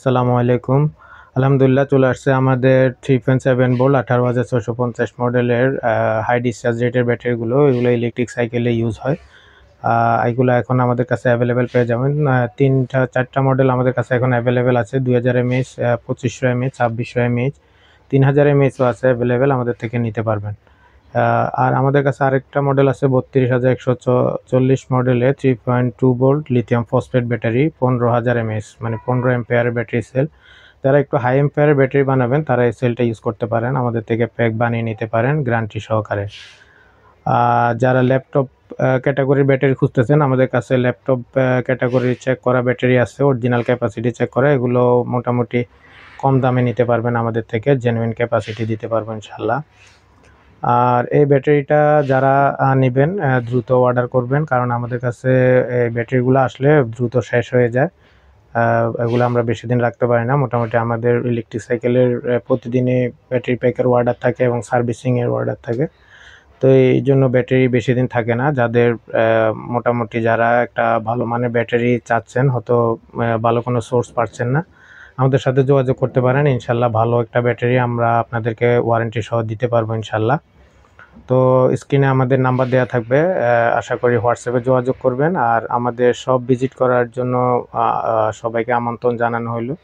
আসসালামু আলাইকুম। আলহামদুলিল্লাহ চলে আসছে আমাদের 3.7 ভোল্ট 18,650 মডেলের হাই ডিসচার্জ রেটের ব্যাটারিগুলো। এগুলো ইলেকট্রিক সাইকেলে ইউজ হয়। এগুলো এখন আমাদের কাছে অ্যাভেলেবেল পেয়ে যাবেন। 3টা 4টা মডেল আমাদের কাছে এখন অ্যাভেলেবেল আছে। 2000 এমএএইচ, 2500 এমএএইচ, 2600 এমএএইচ, 3000 এমএএইচও আছে অ্যাভেলেবেল, আমাদের থেকে নিতে পারবেন। আর আমাদের কাছে আরেকটা মডেল আছে 32,140 মডেলে 3.2 volt lithium phosphate battery, 15,000 mAh, মানে 15 এম্পিয়ারের ব্যাটারি সেল। যারা একটু হাই এম্পিয়ারের ব্যাটারি বানাবেন তারা এই সেলটা ইউজ করতে পারেন, আমাদের থেকে প্যাক বানিয়ে নিতে পারেন গ্যারান্টি সহকারে। যারা ল্যাপটপ ক্যাটাগরির ব্যাটারি খুঁজতেছেন, আমাদের কাছে ল্যাপটপ ক্যাটাগরি চেক করা ব্যাটারি আছে, অরিজিনাল ক্যাপাসিটি চেক করা। এগুলো মোটামুটি কম দামে নিতে পারবেন আমাদের থেকে, জেনুইন ক্যাপাসিটি দিতে পারবো ইনশাল্লাহ। আর এই ব্যাটারিটা যারা নেবেন দ্রুত অর্ডার করবেন, কারণ আমাদের কাছে এই ব্যাটারিগুলো আসলে দ্রুত শেষ হয়ে যায়। এগুলো আমরা বেশি দিন রাখতে পারি না। মোটামুটি আমাদের ইলেকট্রিক সাইকেলের প্রতিদিনই ব্যাটারি প্যাকের অর্ডার থাকে এবং সার্ভিসিংয়ের অর্ডার থাকে। তো এই জন্য ব্যাটারি বেশি দিন থাকে না। যাদের মোটামুটি যারা একটা ভালো মানের ব্যাটারি চাচ্ছেন, হয়তো ভালো কোনো সোর্স পাচ্ছেন না, আমাদের সাথে যোগাযোগ করতে পারেন। ইনশাল্লাহ ভালো একটা ব্যাটারি আমরা আপনাদেরকে ওয়ারেন্টি সহ দিতে পারবো ইনশাল্লাহ। তো স্ক্রিনে আমাদের নাম্বার দেওয়া থাকবে, আশা করি হোয়াটসঅ্যাপে যোগাযোগ করবেন। আর আমাদের শপ ভিজিট করার জন্য সবাইকে আমন্ত্রণ জানানো হলো।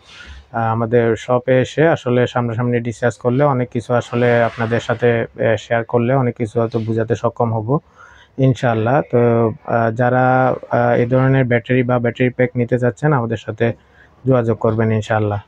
আমাদের শপে এসে আসলে সামনাসামনি ডিসকাস করলে অনেক কিছু, আসলে আপনাদের সাথে শেয়ার করলে অনেক কিছু হয়তো বোঝাতে সক্ষম হব ইনশাআল্লাহ। তো যারা এই ধরনের ব্যাটারি বা ব্যাটারি প্যাক নিতে চাচ্ছেন আমাদের সাথে যোগাযোগ করবেন ইনশাআল্লাহ।